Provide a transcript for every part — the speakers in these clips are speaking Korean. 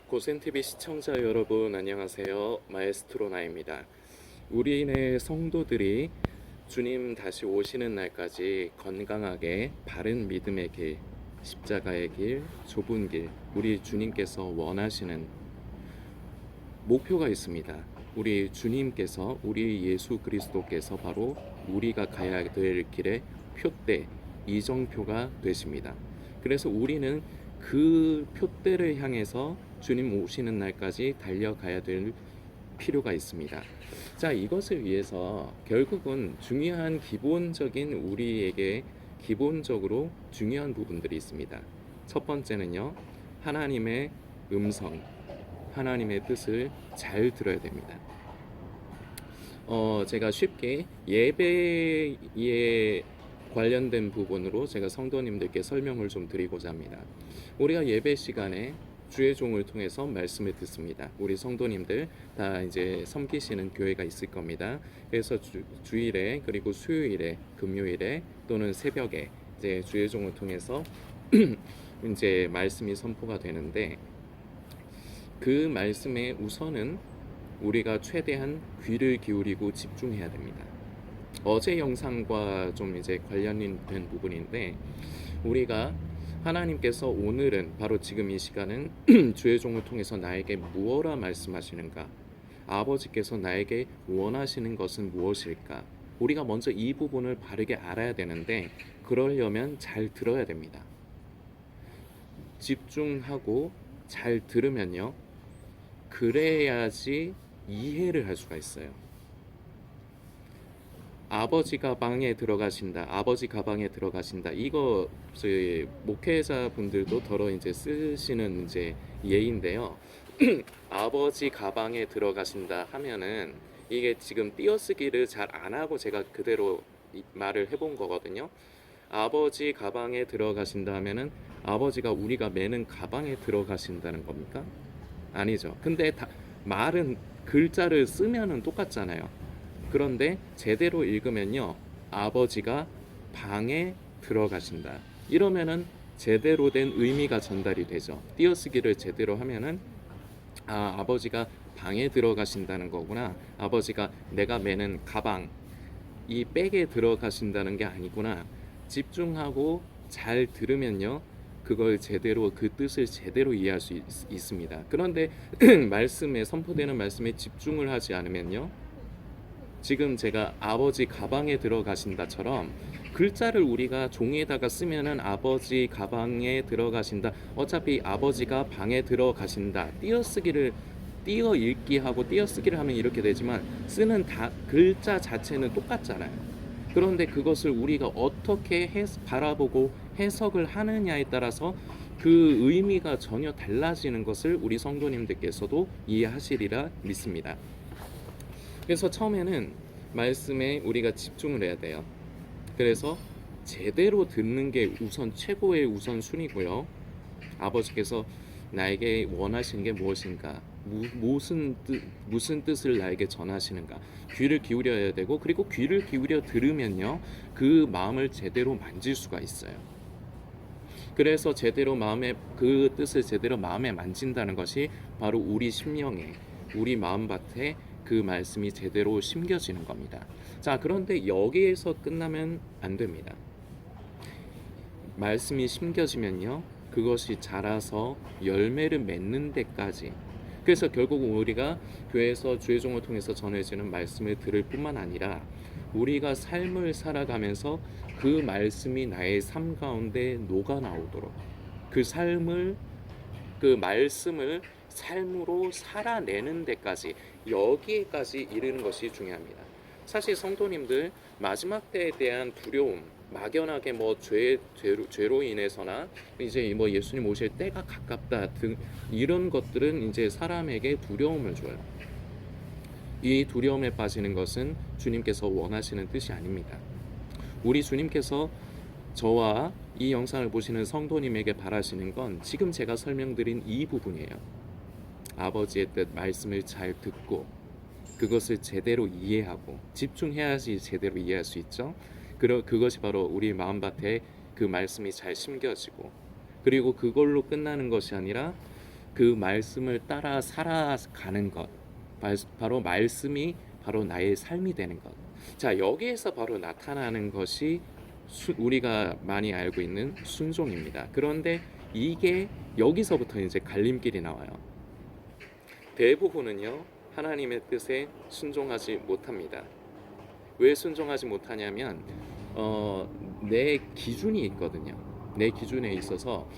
고센TV 시청자 여러분 안녕하세요. 마에스트로 나입니다. 우리네 성도들이 주님 다시 오시는 날까지 건강하게 바른 믿음의 길, 십자가의 길, 좁은 길, 우리 주님께서 원하시는 목표가 있습니다. 우리 주님께서, 우리 예수 그리스도께서 바로 우리가 가야 될 길의 표대, 이정표가 되십니다. 그래서 우리는 그 표대를 향해서 주님 오시는 날까지 달려가야 될 필요가 있습니다. 자, 이것을 위해서 결국은 중요한 기본적인 우리에게 기본적으로 중요한 부분들이 있습니다. 첫 번째는요, 하나님의 음성, 하나님의 뜻을 잘 들어야 됩니다. 제가 쉽게 예배에 관련된 부분으로 제가 성도님들께 설명을 좀 드리고자 합니다. 우리가 예배 시간에 주의 종을 통해서 말씀을 듣습니다. 우리 성도님들 다 이제 섬기시는 교회가 있을 겁니다. 그래서 주일에, 그리고 수요일에, 금요일에 또는 새벽에 이제 주의 종을 통해서 이제 말씀이 선포가 되는데, 그 말씀에 우선은 우리가 최대한 귀를 기울이고 집중해야 됩니다. 어제 영상과 좀 이제 관련된 부분인데, 우리가 하나님께서 오늘은 바로 지금 이 시간은 주의 종을 통해서 나에게 무엇라 말씀하시는가, 아버지께서 나에게 원하시는 것은 무엇일까, 우리가 먼저 이 부분을 바르게 알아야 되는데, 그러려면 잘 들어야 됩니다. 집중하고 잘 들으면요, 그래야지 이해를 할 수가 있어요. 아버지 가방에 들어가신다, 아버지 가방에 들어가신다, 이것을 목회자 분들도 더러 이제 쓰시는 이제 예인데요. 아버지 가방에 들어가신다 하면은 이게 지금 띄어쓰기를 잘 안 하고 제가 그대로 말을 해본 거거든요. 아버지 가방에 들어가신다 하면은 아버지가 우리가 매는 가방에 들어가신다는 겁니까? 아니죠. 근데 말은 글자를 쓰면은 똑같잖아요. 그런데 제대로 읽으면요, 아버지가 방에 들어가신다, 이러면은 제대로 된 의미가 전달이 되죠. 띄어쓰기를 제대로 하면은 아버지가 방에 들어가신다는 거구나, 아버지가 내가 매는 가방, 이 백에 들어가신다는 게 아니구나. 집중하고 잘 들으면요, 그걸 제대로, 그 뜻을 제대로 이해할 수 있습니다. 그런데 말씀에, 선포되는 말씀에 집중을 하지 않으면요, 지금 제가 아버지 가방에 들어가신다처럼 글자를 우리가 종이에다가 쓰면은 아버지 가방에 들어가신다, 어차피 아버지가 방에 들어가신다, 띄어 읽기 하고 띄어쓰기를 하면 이렇게 되지만 쓰는 글자 자체는 똑같잖아요. 그런데 그것을 우리가 어떻게 바라보고 해석을 하느냐에 따라서 그 의미가 전혀 달라지는 것을 우리 성도님들께서도 이해하시리라 믿습니다. 그래서 처음에는 말씀에 우리가 집중을 해야 돼요. 그래서 제대로 듣는 게 우선 최고의 우선순위고요. 아버지께서 나에게 원하시는 게 무엇인가, 무슨 뜻을 나에게 전하시는가, 귀를 기울여야 되고, 그리고 귀를 기울여 들으면요, 그 마음을 제대로 만질 수가 있어요. 그래서 제대로 그 뜻을 제대로 마음에 만진다는 것이 바로 우리 심령에, 우리 마음밭에 그 말씀이 제대로 심겨지는 겁니다. 자, 그런데 여기에서 끝나면 안 됩니다. 말씀이 심겨지면요, 그것이 자라서 열매를 맺는 데까지, 그래서 결국 우리가 교회에서 주의 종을 통해서 전해지는 말씀을 들을 뿐만 아니라 우리가 삶을 살아가면서 그 말씀이 나의 삶 가운데 녹아 나오도록, 그 말씀을 삶으로 살아내는 데까지, 여기에까지 이르는 것이 중요합니다. 사실 성도님들, 마지막 때에 대한 두려움, 막연하게 죄로 인해서나 이제 예수님 오실 때가 가깝다 등 이런 것들은 이제 사람에게 두려움을 줘요. 이 두려움에 빠지는 것은 주님께서 원하시는 뜻이 아닙니다. 우리 주님께서 저와 이 영상을 보시는 성도님에게 바라시는 건 지금 제가 설명드린 이 부분이에요. 아버지의 뜻, 말씀을 잘 듣고 그것을 제대로 이해하고, 집중해야지 제대로 이해할 수 있죠. 그것이 바로 우리 마음밭에 그 말씀이 잘 심겨지고, 그리고 그걸로 끝나는 것이 아니라 그 말씀을 따라 살아가는 것, 바로 말씀이 바로 나의 삶이 되는 것. 자, 여기에서 바로 나타나는 것이 우리가 많이 알고 있는 순종입니다. 그런데 이게 여기서부터 이제 갈림길이 나와요. 대부분은요, 하나님의 뜻에 순종하지 못합니다. 왜 순종하지 못하냐면 내 기준이 있거든요. 내 기준에 있어서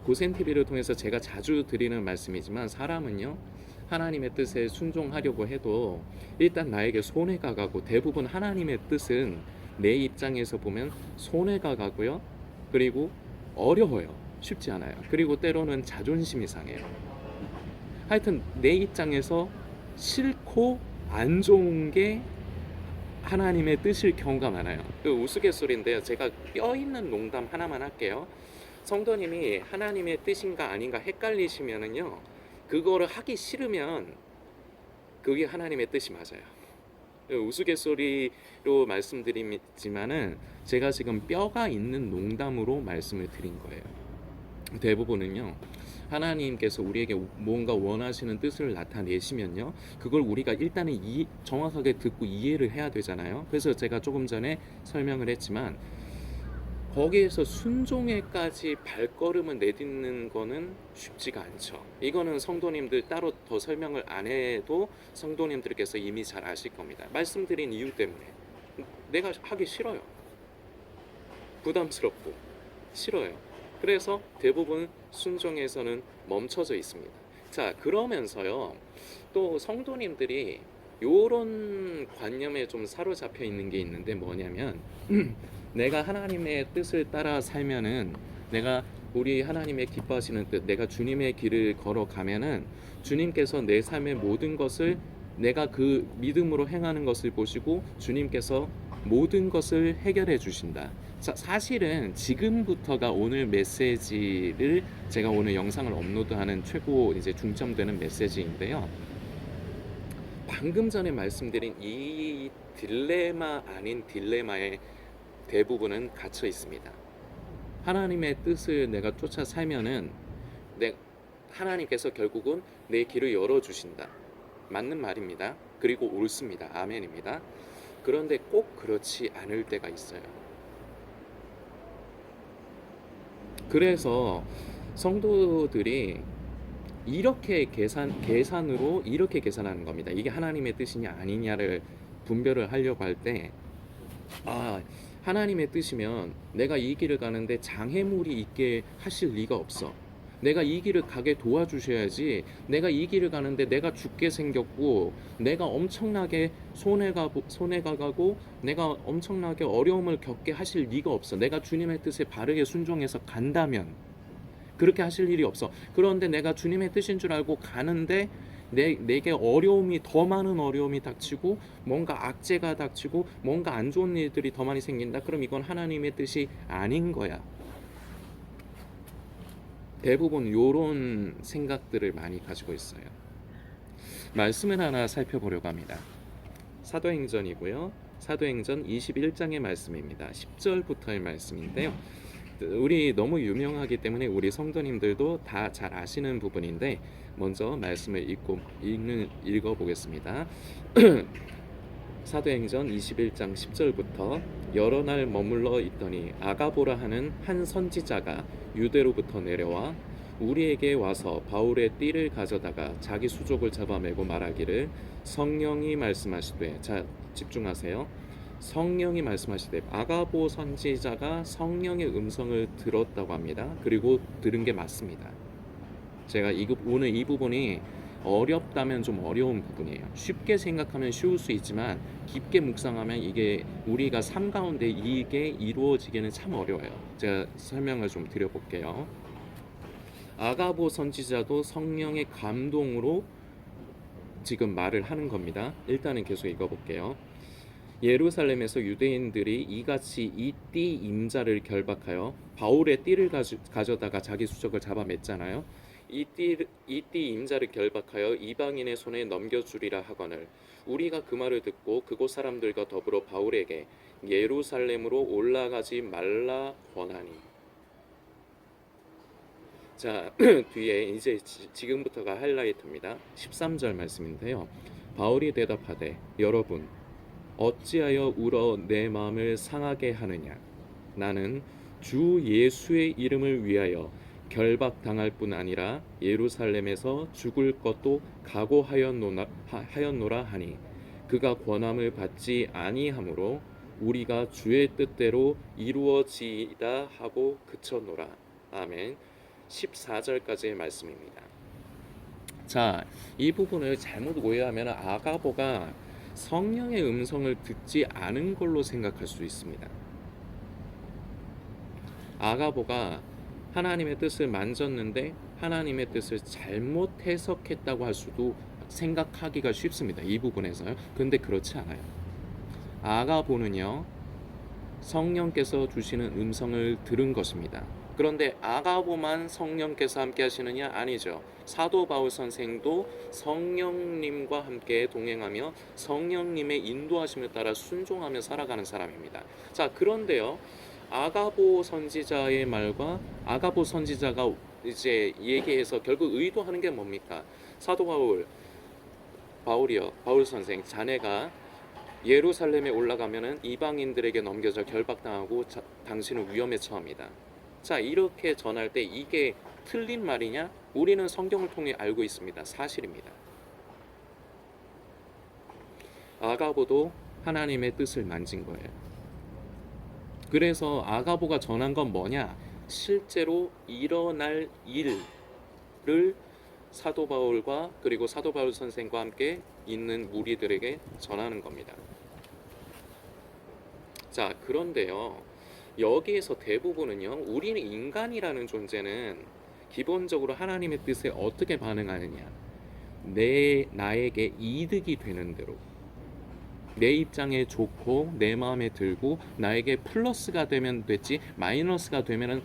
고센 TV를 통해서 제가 자주 드리는 말씀이지만, 사람은요 하나님의 뜻에 순종하려고 해도 일단 나에게 손해가 가고, 대부분 하나님의 뜻은 내 입장에서 보면 손해가 가고요, 그리고 어려워요. 쉽지 않아요. 그리고 때로는 자존심이 상해요. 하여튼 내 입장에서 싫고 안 좋은 게 하나님의 뜻일 경우가 많아요. 그 우스갯소리인데요, 제가 뼈 있는 농담 하나만 할게요. 성도님이 하나님의 뜻인가 아닌가 헷갈리시면은요, 그거를 하기 싫으면 그게 하나님의 뜻이 맞아요. 우스갯소리로 말씀드리지만은 제가 지금 뼈가 있는 농담으로 말씀을 드린 거예요. 대부분은요, 하나님께서 우리에게 뭔가 원하시는 뜻을 나타내시면요, 그걸 우리가 일단은 정확하게 듣고 이해를 해야 되잖아요. 그래서 제가 조금 전에 설명을 했지만, 거기에서 순종에까지 발걸음을 내딛는 거는 쉽지가 않죠. 이거는 성도님들 따로 더 설명을 안 해도 성도님들께서 이미 잘 아실 겁니다. 말씀드린 이유 때문에 내가 하기 싫어요. 부담스럽고 싫어요. 그래서 대부분 순종에서는 멈춰져 있습니다. 자, 그러면서요, 또 성도님들이 요런 관념에 좀 사로잡혀 있는 게 있는데, 뭐냐면 내가 하나님의 뜻을 따라 살면은, 내가 우리 하나님의 기뻐하시는 뜻, 내가 주님의 길을 걸어가면은 주님께서 내 삶의 모든 것을, 내가 그 믿음으로 행하는 것을 보시고 주님께서 모든 것을 해결해 주신다. 사실은 지금부터가 오늘 메시지를, 제가 오늘 영상을 업로드하는 최고 이제 중점되는 메시지인데요, 방금 전에 말씀드린 이 딜레마 아닌 딜레마의 대부분은 갇혀 있습니다. 하나님의 뜻을 내가 쫓아 살면은 하나님께서 결국은 내 길을 열어주신다. 맞는 말입니다. 그리고 옳습니다. 아멘입니다. 그런데 꼭 그렇지 않을 때가 있어요. 그래서 성도들이 이렇게 계산으로 이렇게 계산하는 겁니다. 이게 하나님의 뜻이냐 아니냐를 분별을 하려고 할 때, 하나님의 뜻이면 내가 이 길을 가는데 장애물이 있게 하실 리가 없어. 내가 이 길을 가게 도와주셔야지. 내가 이 길을 가는데 내가 죽게 생겼고, 내가 엄청나게 손해가 가고, 내가 엄청나게 어려움을 겪게 하실 리가 없어. 내가 주님의 뜻에 바르게 순종해서 간다면 그렇게 하실 일이 없어. 그런데 내가 주님의 뜻인 줄 알고 가는데 내게 더 많은 어려움이 닥치고, 뭔가 악재가 닥치고, 뭔가 안 좋은 일들이 더 많이 생긴다. 그럼 이건 하나님의 뜻이 아닌 거야. 대부분 이런 생각들을 많이 가지고 있어요. 말씀을 하나 살펴보려고 합니다. 사도행전이고요. 사도행전 21장의 말씀입니다. 10절부터의 말씀인데요, 우리 너무 유명하기 때문에 우리 성도님들도 다 잘 아시는 부분인데, 먼저 말씀을 읽어보겠습니다. 사도행전 21장 10절부터, 여러 날 머물러 있더니 아가보라 하는 한 선지자가 유대로부터 내려와 우리에게 와서 바울의 띠를 가져다가 자기 수족을 잡아매고 말하기를, 성령이 말씀하시되, 자 집중하세요. 성령이 말씀하시되, 아가보 선지자가 성령의 음성을 들었다고 합니다. 그리고 들은 게 맞습니다. 제가 오늘 이 부분이 어렵다면 좀 어려운 부분이에요. 쉽게 생각하면 쉬울 수 있지만 깊게 묵상하면 이게 우리가 삶 가운데 이게 이루어지기는 참 어려워요. 제가 설명을 좀 드려볼게요. 아가보 선지자도 성령의 감동으로 지금 말을 하는 겁니다. 일단은 계속 읽어볼게요. 예루살렘에서 유대인들이 이같이 이 띠 임자를 결박하여 바울의 띠를 가져다가 자기 수적을 잡아맸잖아요. 이 띠 임자를 결박하여 이방인의 손에 넘겨주리라 하거늘, 우리가 그 말을 듣고 그곳 사람들과 더불어 바울에게 예루살렘으로 올라가지 말라 권하니. 자, 뒤에 이제 지금부터가 하이라이트입니다. 13절 말씀인데요. 바울이 대답하되 여러분 어찌하여 울어 내 마음을 상하게 하느냐 나는 주 예수의 이름을 위하여 결박당할 뿐 아니라 예루살렘에서 죽을 것도 각오하였노라 하니 그가 권함을 받지 아니하므로 우리가 주의 뜻대로 이루어지이다 하고 그쳤노라. 아멘. 14절까지의 말씀입니다. 자, 이 부분을 잘못 오해하면 아가보가 성령의 음성을 듣지 않은 걸로 생각할 수 있습니다. 아가보가 하나님의 뜻을 만졌는데 하나님의 뜻을 잘못 해석했다고 할 수도 생각하기가 쉽습니다. 이 부분에서요. 근데 그렇지 않아요. 아가보는요, 성령께서 주시는 음성을 들은 것입니다. 그런데 아가보만 성령께서 함께 하시느냐? 아니죠. 사도 바울 선생도 성령님과 함께 동행하며 성령님의 인도하심을 따라 순종하며 살아가는 사람입니다. 자, 그런데요, 아가보 선지자의 말과 아가보 선지자가 이제 얘기해서 결국 의도하는 게 뭡니까? 사도 바울이요, 바울 선생, 자네가 예루살렘에 올라가면은 이방인들에게 넘겨져 결박당하고 당신은 위험에 처합니다. 자, 이렇게 전할 때 이게 틀린 말이냐? 우리는 성경을 통해 알고 있습니다. 사실입니다. 아가보도 하나님의 뜻을 만진 거예요. 그래서 아가보가 전한 건 뭐냐? 실제로 일어날 일을 사도 바울과 그리고 사도 바울 선생과 함께 있는 무리들에게 전하는 겁니다. 자, 그런데요, 여기에서 대부분은요, 우리는 인간이라는 존재는 기본적으로 하나님의 뜻에 어떻게 반응하느냐, 나에게 이득이 되는 대로, 내 입장에 좋고 내 마음에 들고 나에게 플러스가 되면 됐지 마이너스가 되면은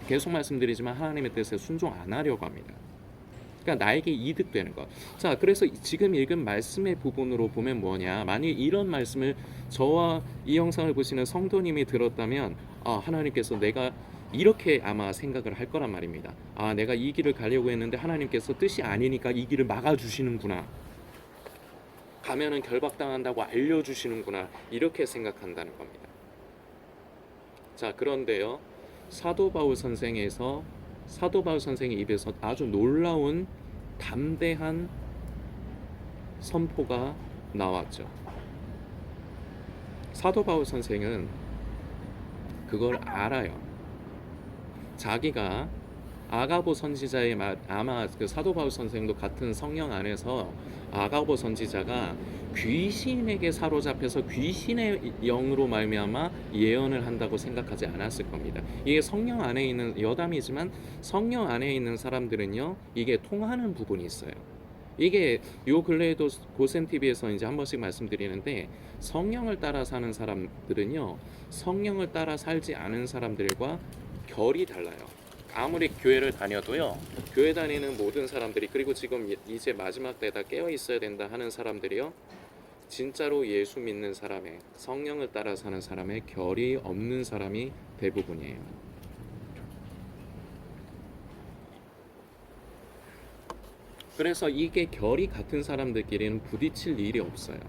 계속 말씀드리지만 하나님의 뜻에 순종 안 하려고 합니다. 그러니까 나에게 이득되는 것. 자, 그래서 지금 읽은 말씀의 부분으로 보면 뭐냐, 만약 이런 말씀을 저와 이 영상을 보시는 성도님이 들었다면 하나님께서 내가 이렇게 아마 생각을 할 거란 말입니다. 내가 이 길을 가려고 했는데 하나님께서 뜻이 아니니까 이 길을 막아주시는구나, 가면은 결박당한다고 알려주시는구나, 이렇게 생각한다는 겁니다. 자, 그런데요, 사도 바울 선생의 입에서 아주 놀라운 담대한 선포가 나왔죠. 사도 바울 선생은 그걸 알아요. 자기가 아가보 선지자의 말, 아마 그 사도 바울 선생도 같은 성령 안에서 아가보 선지자가 귀신에게 사로잡혀서 귀신의 영으로 말미암아 예언을 한다고 생각하지 않았을 겁니다. 이게 성령 안에 있는 여담이지만 성령 안에 있는 사람들은요, 이게 통하는 부분이 있어요. 이게 요 근래에도 고센TV에서 이제 한 번씩 말씀드리는데, 성령을 따라 사는 사람들은요, 성령을 따라 살지 않은 사람들과 결이 달라요. 아무리 교회를 다녀도요, 교회 다니는 모든 사람들이, 그리고 지금 이제 마지막 때다 깨어 있어야 된다 하는 사람들이요, 진짜로 예수 믿는 사람의, 성령을 따라 사는 사람의 결이 없는 사람이 대부분이에요. 그래서 이게 결이 같은 사람들끼리는 부딪힐 일이 없어요.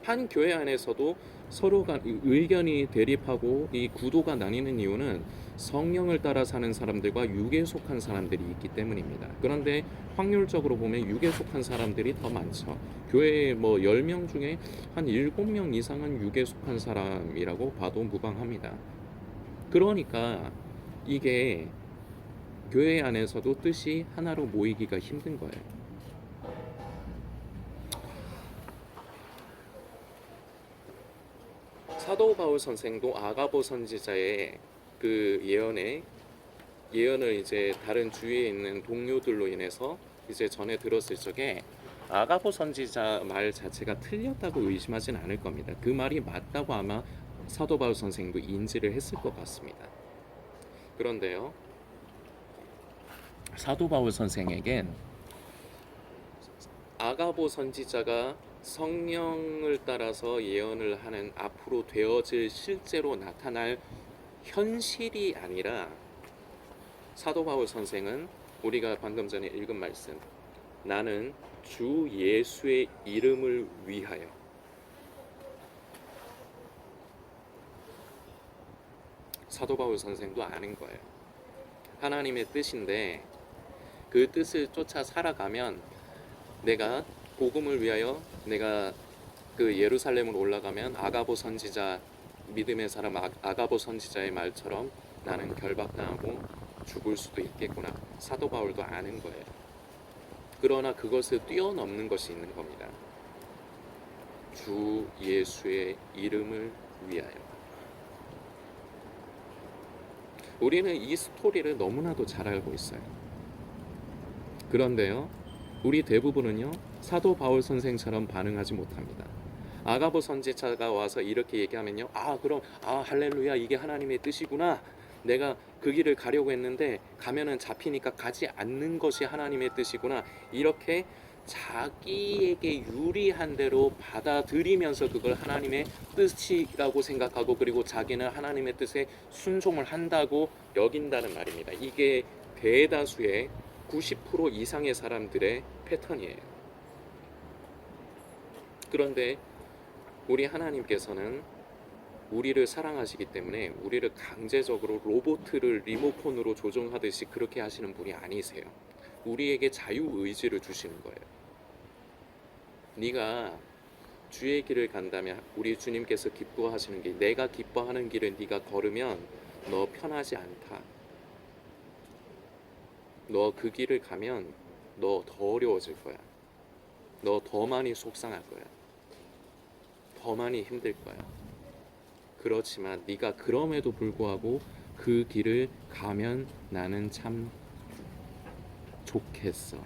한 교회 안에서도 서로가 의견이 대립하고 이 구도가 나뉘는 이유는 성령을 따라 사는 사람들과 육에 속한 사람들이 있기 때문입니다. 그런데 확률적으로 보면 육에 속한 사람들이 더 많죠. 교회에 10명 중에 한 7명 이상은 육에 속한 사람이라고 봐도 무방합니다. 그러니까 이게 교회 안에서도 뜻이 하나로 모이기가 힘든 거예요. 사도 바울 선생도 아가보 선지자의 그 예언을 이제 다른 주위에 있는 동료들로 인해서 이제 전해 들었을 적에 아가보 선지자 말 자체가 틀렸다고 의심하진 않을 겁니다. 그 말이 맞다고 아마 사도 바울 선생도 인지를 했을 것 같습니다. 그런데요, 사도 바울 선생에겐 아가보 선지자가 성령을 따라서 예언을 하는 앞으로 되어질 실제로 나타날 현실이 아니라 사도 바울 선생은 우리가 방금 전에 읽은 말씀, 나는 주 예수의 이름을 위하여, 사도 바울 선생도 아는 거예요. 하나님의 뜻인데 그 뜻을 쫓아 살아가면, 내가 복음을 위하여 내가 그 예루살렘으로 올라가면 아가보 선지자, 믿음의 사람 아가보 선지자의 말처럼 나는 결박당하고 죽을 수도 있겠구나. 사도 바울도 아는 거예요. 그러나 그것을 뛰어넘는 것이 있는 겁니다. 주 예수의 이름을 위하여. 우리는 이 스토리를 너무나도 잘 알고 있어요. 그런데요, 우리 대부분은요, 사도 바울 선생처럼 반응하지 못합니다. 아가보 선지자가 와서 이렇게 얘기하면요, 그럼 할렐루야, 이게 하나님의 뜻이구나. 내가 그 길을 가려고 했는데 가면은 잡히니까 가지 않는 것이 하나님의 뜻이구나. 이렇게 자기에게 유리한 대로 받아들이면서 그걸 하나님의 뜻이라고 생각하고, 그리고 자기는 하나님의 뜻에 순종을 한다고 여긴다는 말입니다. 이게 대다수의 90% 이상의 사람들의 패턴이에요. 그런데 우리 하나님께서는 우리를 사랑하시기 때문에 우리를 강제적으로 로봇을 리모컨으로 조종하듯이 그렇게 하시는 분이 아니세요. 우리에게 자유의지를 주시는 거예요. 네가 주의 길을 간다면, 우리 주님께서 기뻐하시는 길, 내가 기뻐하는 길을 네가 걸으면 너 편하지 않다. 너 그 길을 가면 너 더 어려워질 거야. 너 더 많이 속상할 거야. 더 많이 힘들 거야. 그렇지만 네가 그럼에도 불구하고 그 길을 가면 나는 참 좋겠어.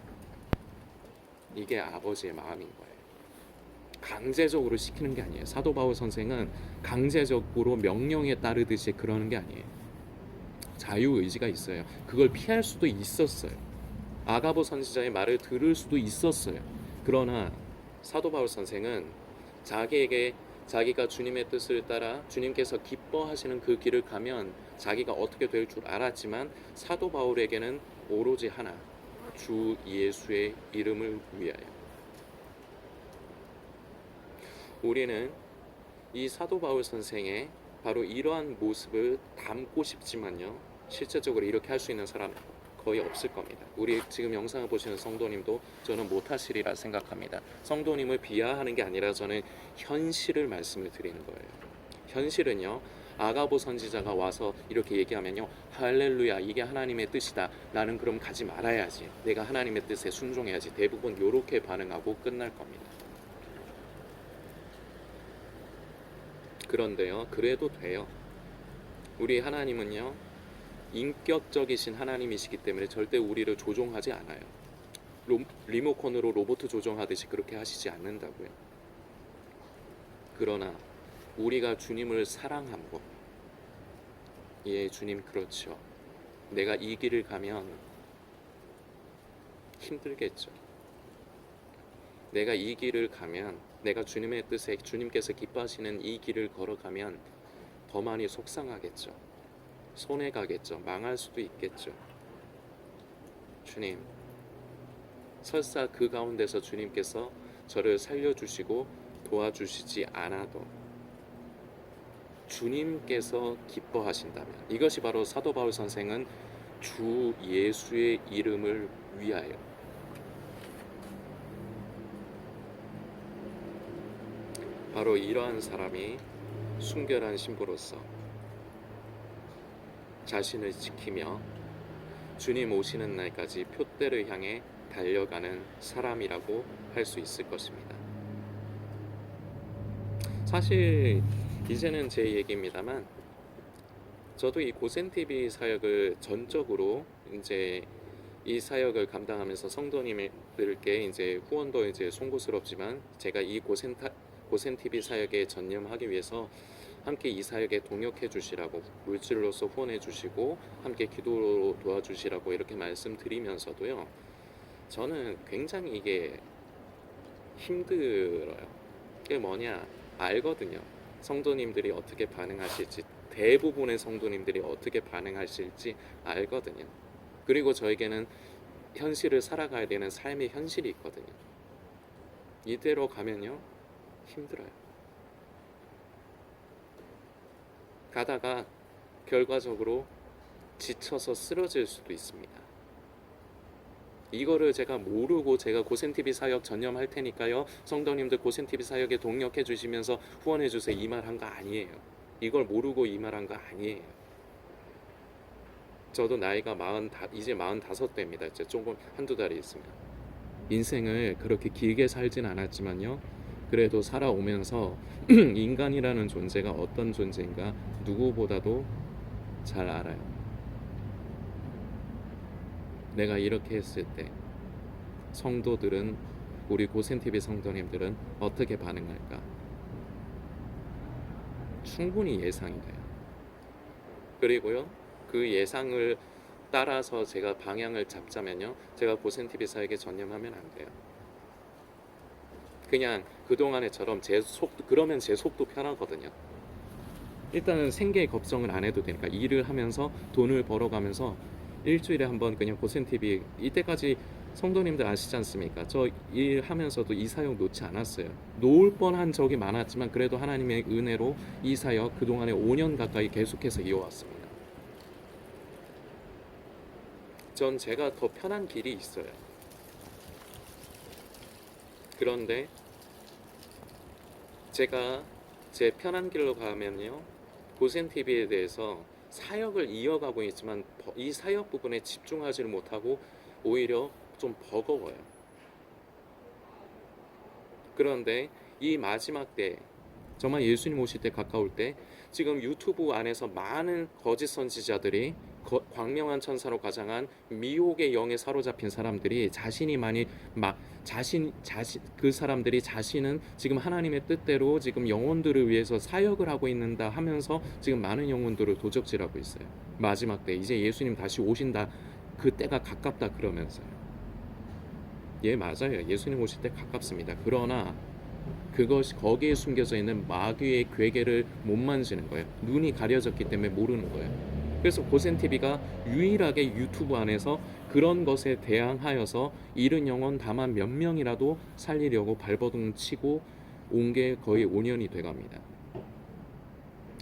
이게 아버지의 마음인 거예요. 강제적으로 시키는 게 아니에요. 사도 바울 선생은 강제적으로 명령에 따르듯이 그러는 게 아니에요. 자유의지가 있어요. 그걸 피할 수도 있었어요. 아가보 선지자의 말을 들을 수도 있었어요. 그러나 사도 바울 선생은 자기가 주님의 뜻을 따라 주님께서 기뻐하시는 그 길을 가면 자기가 어떻게 될 줄 알았지만, 사도 바울에게는 오로지 하나, 주 예수의 이름을 위하여. 우리는 이 사도 바울 선생의 바로 이러한 모습을 담고 싶지만요, 실제적으로 이렇게 할 수 있는 사람 거의 없을 겁니다. 우리 지금 영상을 보시는 성도님도 저는 못하시리라 생각합니다. 성도님을 비하하는 게 아니라 저는 현실을 말씀을 드리는 거예요. 현실은요, 아가보 선지자가 와서 이렇게 얘기하면요, 할렐루야, 이게 하나님의 뜻이다. 나는 그럼 가지 말아야지. 내가 하나님의 뜻에 순종해야지. 대부분 이렇게 반응하고 끝날 겁니다. 그런데요, 그래도 돼요. 우리 하나님은요, 인격적이신 하나님이시기 때문에 절대 우리를 조종하지 않아요. 리모컨으로 로봇 조종하듯이 그렇게 하시지 않는다고요. 그러나 우리가 주님을 사랑함으로, 예, 주님 그렇죠. 내가 이 길을 가면 힘들겠죠. 내가 이 길을 가면, 내가 주님의 뜻에, 주님께서 기뻐하시는 이 길을 걸어가면 더 많이 속상하겠죠. 손해가겠죠. 망할 수도 있겠죠. 주님, 설사 그 가운데서 주님께서 저를 살려주시고 도와주시지 않아도 주님께서 기뻐하신다면, 이것이 바로 사도 바울 선생은 주 예수의 이름을 위하여, 바로 이러한 사람이 순결한 신부로서 자신을 지키며 주님 오시는 날까지 표대를 향해 달려가는 사람이라고 할 수 있을 것입니다. 사실 이제는 제 얘기입니다만, 저도 이 고센TV 사역을 전적으로 이제 이 사역을 감당하면서 성도님들께 이제 후원도 이제 송구스럽지만, 제가 이 고센TV 사역에 전념하기 위해서 함께 이 사역에 동역해 주시라고, 물질로서 후원해 주시고 함께 기도로 도와주시라고 이렇게 말씀드리면서도요, 저는 굉장히 이게 힘들어요. 그게 뭐냐, 알거든요. 성도님들이 어떻게 반응하실지, 대부분의 성도님들이 어떻게 반응하실지 알거든요. 그리고 저에게는 현실을 살아가야 되는 삶의 현실이 있거든요. 이대로 가면요 힘들어요. 가다가 결과적으로 지쳐서 쓰러질 수도 있습니다. 이거를 제가 모르고 제가 고센TV 사역 전념할 테니까요, 성도님들 고센TV 사역에 동력해 주시면서 후원해 주세요 이 말 한 거 아니에요. 이걸 모르고 이 말 한 거 아니에요. 저도 나이가 이제 45대입니다. 이제 조금 한두 달이 있으면. 인생을 그렇게 길게 살진 않았지만요, 그래도 살아오면서 인간이라는 존재가 어떤 존재인가 누구보다도 잘 알아요. 내가 이렇게 했을 때 성도들은, 우리 고센TV 성도님들은 어떻게 반응할까 충분히 예상이 돼요. 그리고요, 그 예상을 따라서 제가 방향을 잡자면요, 제가 고센TV 사역에 전념하면 안 돼요. 그냥 그동안에처럼 그러면 제 속도 편하거든요. 일단은 생계 걱정을 안 해도 되니까, 일을 하면서 돈을 벌어가면서 일주일에 한번 그냥 고센TV, 이때까지 성도님들 아시지 않습니까? 저 일하면서도 이 사역 놓지 않았어요. 놓을 뻔한 적이 많았지만 그래도 하나님의 은혜로 이 사역 그동안에 5년 가까이 계속해서 이어왔습니다. 전 제가 더 편한 길이 있어요. 그런데 제가 제 편한 길로 가면요, 고센TV에 대해서 사역을 이어가고 있지만 이 사역 부분에 집중하지를 못하고 오히려 좀 버거워요. 그런데 이 마지막 때, 정말 예수님 오실 때 가까울 때, 지금 유튜브 안에서 많은 거짓 선지자들이 광명한 천사로 가장한 미혹의 영에 사로잡힌 사람들이 그 사람들이 자신은 지금 하나님의 뜻대로 지금 영혼들을 위해서 사역을 하고 있는다 하면서 지금 많은 영혼들을 도적질하고 있어요. 마지막 때 이제 예수님 다시 오신다, 그 때가 가깝다 그러면서요. 예, 맞아요. 예수님 오실 때 가깝습니다. 그러나 그것이 거기에 숨겨져 있는 마귀의 괴계를 못 만지는 거예요. 눈이 가려졌기 때문에 모르는 거예요. 그래서 고센TV가 유일하게 유튜브 안에서 그런 것에 대항하여서 잃은 영혼 다만 몇 명이라도 살리려고 발버둥 치고 온 게 거의 5년이 돼갑니다.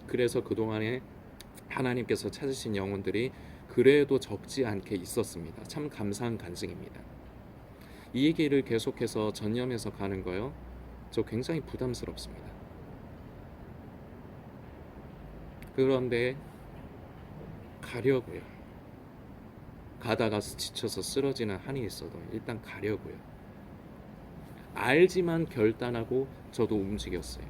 그래서 그동안에 하나님께서 찾으신 영혼들이 그래도 적지 않게 있었습니다. 참 감사한 간증입니다. 이 길을 계속해서 전념해서 가는 거요, 저 굉장히 부담스럽습니다. 그런데 가려고요. 가다가 지쳐서 쓰러지는 한이 있어도 일단 가려고요. 알지만 결단하고 저도 움직였어요.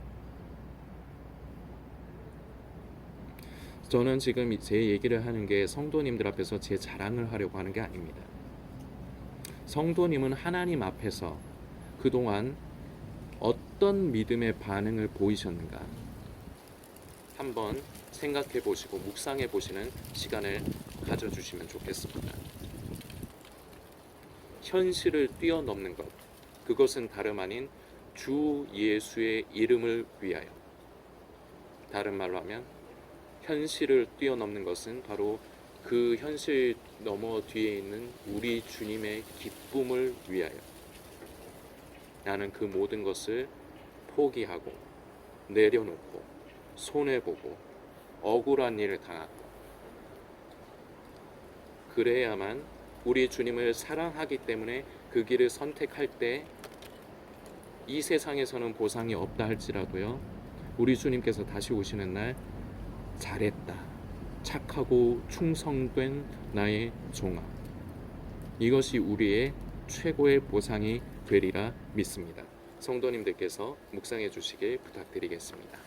저는 지금 제 얘기를 하는 게 성도님들 앞에서 제 자랑을 하려고 하는 게 아닙니다. 성도님은 하나님 앞에서 그동안 어떤 믿음의 반응을 보이셨는가 한번 생각해 보시고 묵상해 보시는 시간을 가져주시면 좋겠습니다. 현실을 뛰어넘는 것, 그것은 다름 아닌 주 예수의 이름을 위하여. 다른 말로 하면 현실을 뛰어넘는 것은 바로 그 현실 너머 뒤에 있는 우리 주님의 기쁨을 위하여. 나는 그 모든 것을 포기하고 내려놓고 손해보고 억울한 일을 당하고, 그래야만 우리 주님을 사랑하기 때문에 그 길을 선택할 때 이 세상에서는 보상이 없다 할지라도요, 우리 주님께서 다시 오시는 날 잘했다, 착하고 충성된 나의 종아, 이것이 우리의 최고의 보상이 되리라 믿습니다. 성도님들께서 묵상해 주시길 부탁드리겠습니다.